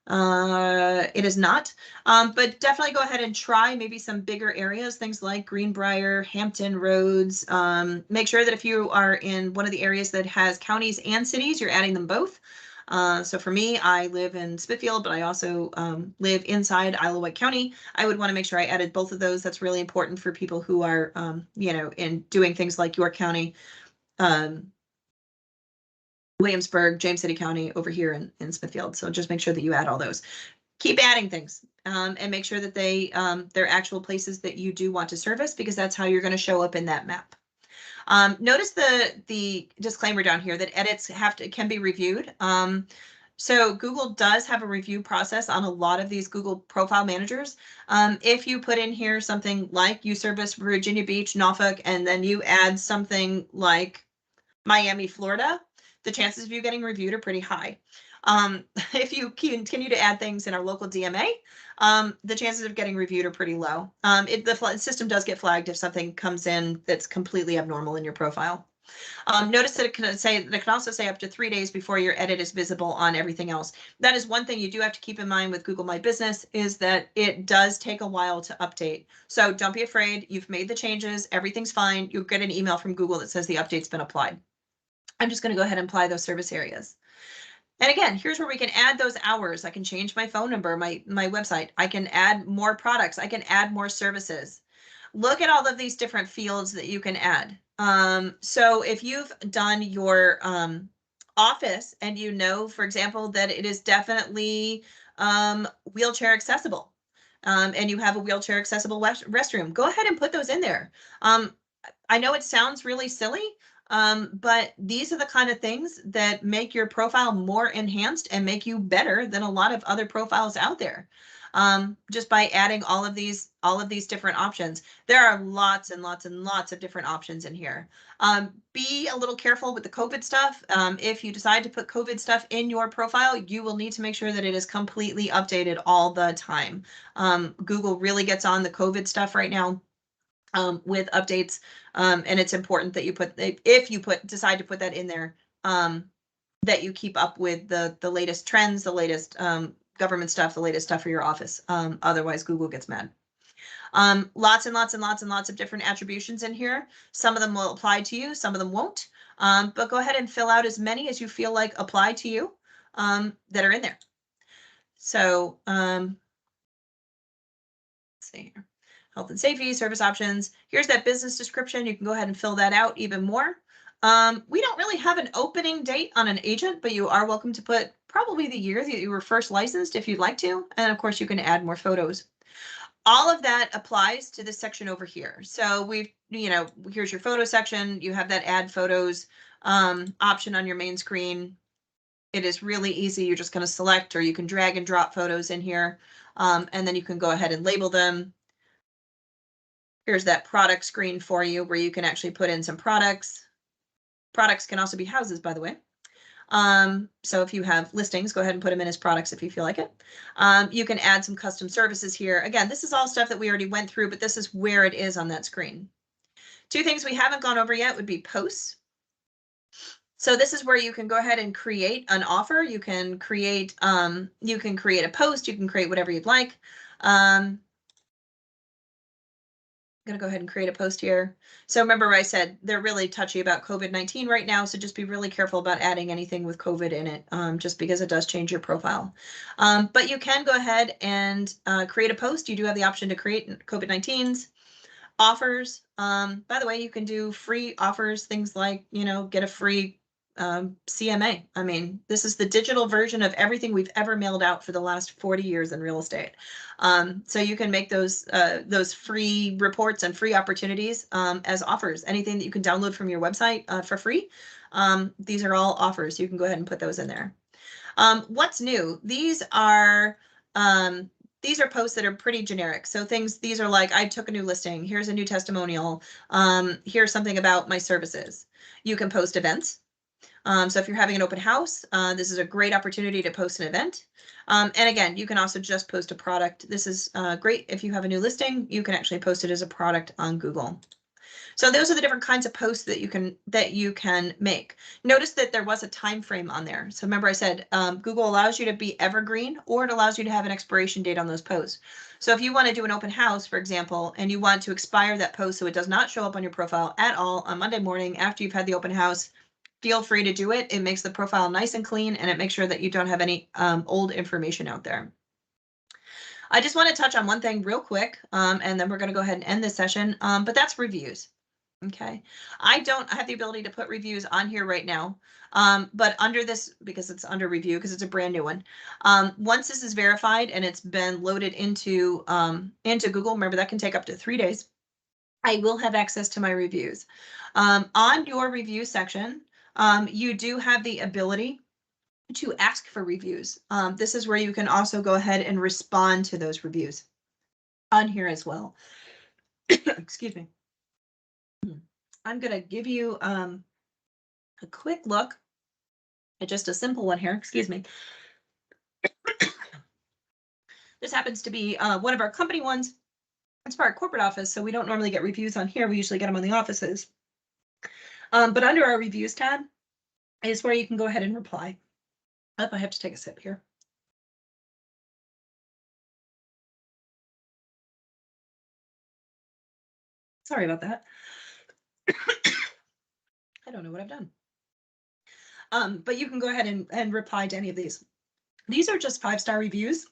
It is not, but definitely go ahead and try maybe some bigger areas, things like Greenbrier, Hampton Roads. Make sure that if you are in one of the areas that has counties and cities, you're adding them both. So for me, I live in Smithfield, but I also live inside Isle of Wight County. I would want to make sure I added both of those. That's really important for people who are, in doing things like York County, Williamsburg, James City County over here in Smithfield. So just make sure that you add all those. Keep adding things and make sure that they're actual places that you do want to service, because that's how you're going to show up in that map. Notice the disclaimer down here that edits can be reviewed. So Google does have a review process on a lot of these Google profile managers. If you put in here something like you service Virginia Beach, Norfolk, and then you add something like Miami, Florida, the chances of you getting reviewed are pretty high. If you continue to add things in our local DMA, the chances of getting reviewed are pretty low. The system does get flagged if something comes in that's completely abnormal in your profile. Notice that it can also say up to 3 days before your edit is visible on everything else. That is one thing you do have to keep in mind with Google My Business, is that it does take a while to update. So don't be afraid. You've made the changes. Everything's fine. You'll get an email from Google that says the update's been applied. I'm just going to go ahead and apply those service areas. And again, here's where we can add those hours. I can change my phone number, my website. I can add more products. I can add more services. Look at all of these different fields that you can add. So if you've done your office and you know, for example, that it is definitely wheelchair accessible, and you have a wheelchair accessible restroom, go ahead and put those in there. I know it sounds really silly, but these are the kind of things that make your profile more enhanced and make you better than a lot of other profiles out there. Just by adding all of these different options. There are lots and lots and lots of different options in here. Be a little careful with the COVID stuff. If you decide to put COVID stuff in your profile, you will need to make sure that it is completely updated all the time. Google really gets on the COVID stuff right now. With updates, and it's important that you decide to put that in there, that you keep up with the latest trends, the latest government stuff, the latest stuff for your office. Otherwise, Google gets mad. Lots and lots and lots and lots of different attributions in here. Some of them will apply to you, some of them won't. But go ahead and fill out as many as you feel like apply to you that are in there. So let's see here. Health and safety, service options. Here's that business description. You can go ahead and fill that out even more. We don't really have an opening date on an agent, but you are welcome to put probably the year that you were first licensed if you'd like to. And of course, you can add more photos. All of that applies to this section over here. So here's your photo section. You have that add photos option on your main screen. It is really easy. You're just going to select, or you can drag and drop photos in here. And then you can go ahead and label them. Here's that product screen for you where you can actually put in some products. Products can also be houses, by the way. So if you have listings, go ahead and put them in as products if you feel like it. You can add some custom services here. Again, this is all stuff that we already went through, but this is where it is on that screen. Two things we haven't gone over yet would be posts. So this is where you can go ahead and create an offer. You can create a post. You can create whatever you'd like. I'm going to go ahead and create a post here. So remember I said they're really touchy about COVID-19 right now. So just be really careful about adding anything with COVID in it, just because it does change your profile. But you can go ahead and create a post. You do have the option to create COVID-19s, offers. By the way, you can do free offers, things like, get a free CMA. I mean, this is the digital version of everything we've ever mailed out for the last 40 years in real estate. So you can make those free reports and free opportunities as offers. Anything that you can download from your website for free. These are all offers. You can go ahead and put those in there. What's new? These are posts that are pretty generic. So these are like, I took a new listing. Here's a new testimonial. Here's something about my services. You can post events. So if you're having an open house, this is a great opportunity to post an event. And again, you can also just post a product. This is great. If you have a new listing, you can actually post it as a product on Google. So those are the different kinds of posts that you can make. Notice that there was a time frame on there. So remember I said Google allows you to be evergreen, or it allows you to have an expiration date on those posts. So if you want to do an open house, for example, and you want to expire that post so it does not show up on your profile at all on Monday morning after you've had the open house, feel free to do it. It makes the profile nice and clean, and it makes sure that you don't have any old information out there. I just want to touch on one thing real quick, and then we're going to go ahead and end this session, but that's reviews. Okay, I have the ability to put reviews on here right now, but under this, because it's under review, because it's a brand new one, once this is verified and it's been loaded into Google, remember that can take up to 3 days, I will have access to my reviews. On your review section, you do have the ability to ask for reviews. This is where you can also go ahead and respond to those reviews on here as well. Excuse me. I'm going to give you a quick look at just a simple one here. Excuse me. This happens to be one of our company ones. It's for our corporate office, so we don't normally get reviews on here. We usually get them on the offices. But under our reviews tab is where you can go ahead and reply. Oh, I have to take a sip here. Sorry about that. I don't know what I've done. But you can go ahead and reply to any of these. These are just 5-star reviews.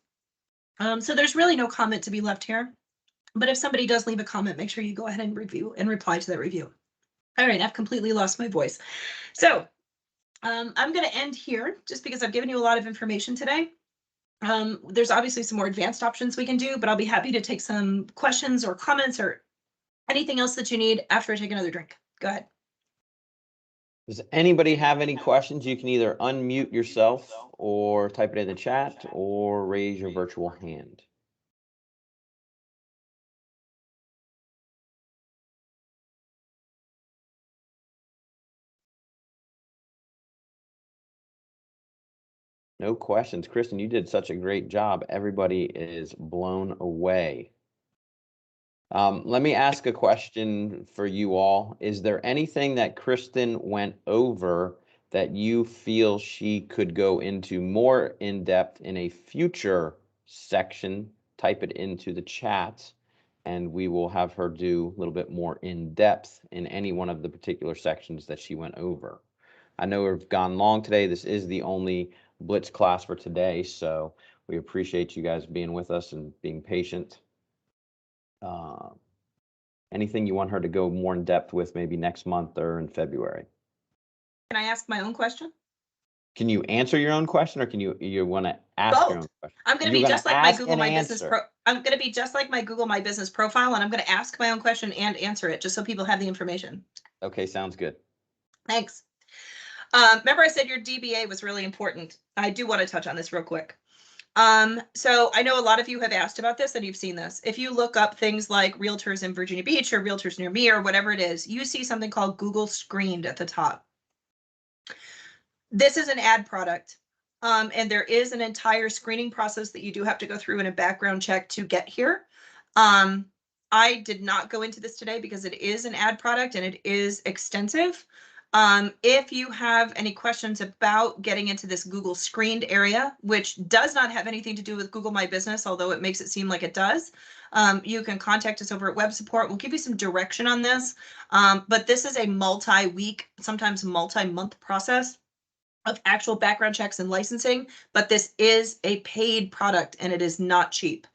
So there's really no comment to be left here. But if somebody does leave a comment, make sure you go ahead and review and reply to that review. All right, I've completely lost my voice. So I'm going to end here just because I've given you a lot of information today. There's obviously some more advanced options we can do, but I'll be happy to take some questions or comments or anything else that you need after I take another drink. Go ahead. Does anybody have any questions? You can either unmute yourself or type it in the chat or raise your virtual hand. No questions. Kristen, you did such a great job. Everybody is blown away. Let me ask a question for you all. Is there anything that Kristen went over that you feel she could go into more in depth in a future section? Type it into the chat and we will have her do a little bit more in depth in any one of the particular sections that she went over. I know we've gone long today. This is the only Blitz class for today, so we appreciate you guys being with us and being patient. Anything you want her to go more in depth with maybe next month or in February? Can I ask my own question? Can you answer your own question, or can you want to ask Both. your own question? I'm going to be just like my Google My Business I'm going to be just like my Google My Business profile, and I'm going to ask my own question and answer it just so people have the information. Okay, sounds good. Thanks. Remember I said your DBA was really important. I do want to touch on this real quick. So I know a lot of you have asked about this and you've seen this. If you look up things like realtors in Virginia Beach or realtors near me or whatever it is, you see something called Google Screened at the top. This is an ad product. And there is an entire screening process that you do have to go through in a background check to get here. I did not go into this today because it is an ad product and it is extensive. If you have any questions about getting into this Google Screened area, which does not have anything to do with Google My Business, although it makes it seem like it does, you can contact us over at web support. We'll give you some direction on this. But this is a multi-week, sometimes multi-month process of actual background checks and licensing, but this is a paid product and it is not cheap.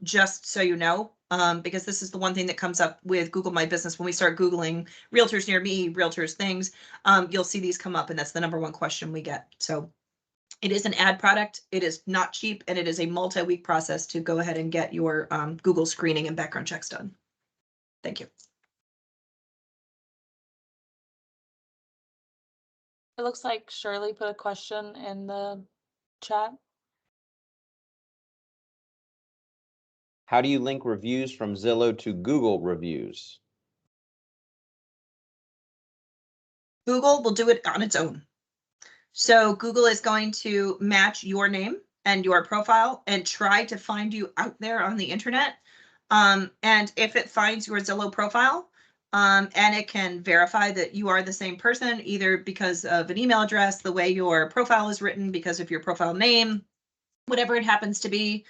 Just so you know, because this is the one thing that comes up with Google My Business. When we start Googling realtors near me, realtors things, you'll see these come up and that's the #1 question we get. So it is an ad product. It is not cheap and it is a multi-week process to go ahead and get your Google screening and background checks done. Thank you. It looks like Shirley put a question in the chat. How do you link reviews from Zillow to Google reviews? Google will do it on its own. So Google is going to match your name and your profile and try to find you out there on the internet. And if it finds your Zillow profile, and it can verify that you are the same person, either because of an email address, the way your profile is written, because of your profile name, whatever it happens to be,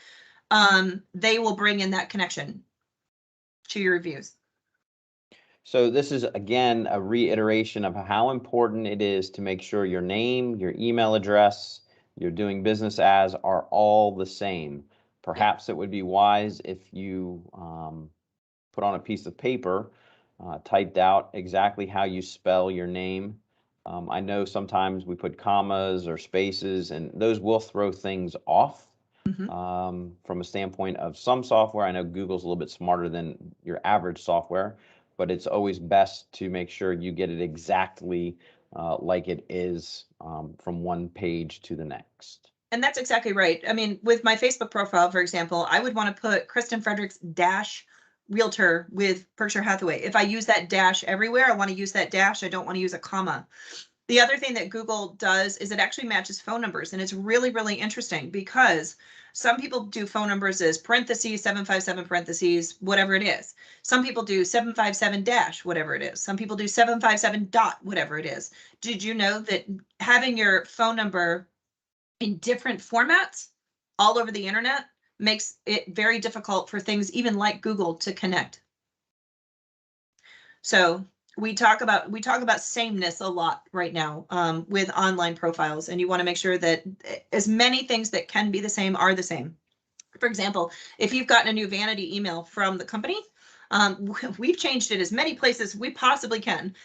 they will bring in that connection to your reviews. So this is, again, a reiteration of how important it is to make sure your name, your email address, you're doing business as are all the same. Perhaps it would be wise if you put on a piece of paper, typed out exactly how you spell your name. I know sometimes we put commas or spaces and those will throw things off. From a standpoint of some software. I know Google's a little bit smarter than your average software, but it's always best to make sure you get it exactly like it is from one page to the next. And that's exactly right. I mean, with my Facebook profile, for example, I would want to put Kristen Fredericks dash realtor with Berkshire Hathaway. If I use that dash everywhere, I want to use that dash. I don't want to use a comma. The other thing that Google does is it actually matches phone numbers. And it's really, really interesting because some people do phone numbers as parentheses, 757 parentheses, whatever it is. Some people do 757 dash, whatever it is. Some people do 757 dot, whatever it is. Did you know that having your phone number in different formats all over the internet makes it very difficult for things even like Google to connect? So we talk about sameness a lot right now with online profiles, and you want to make sure that as many things that can be the same are the same. For example, if you've gotten a new vanity email from the company, we've changed it as many places we possibly can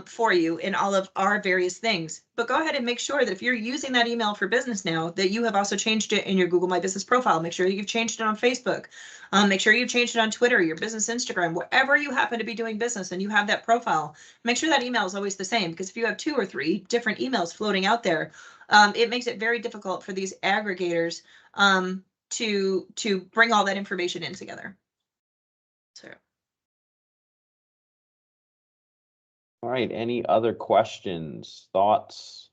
for you in all of our various things. But go ahead and make sure that if you're using that email for business now, that you have also changed it in your Google My Business profile. Make sure you've changed it on Facebook. Make sure you've changed it on Twitter, your business Instagram, wherever you happen to be doing business and you have that profile. Make sure that email is always the same, because if you have 2 or 3 different emails floating out there, it makes it very difficult for these aggregators to bring all that information in together. So. All right, any other questions, thoughts?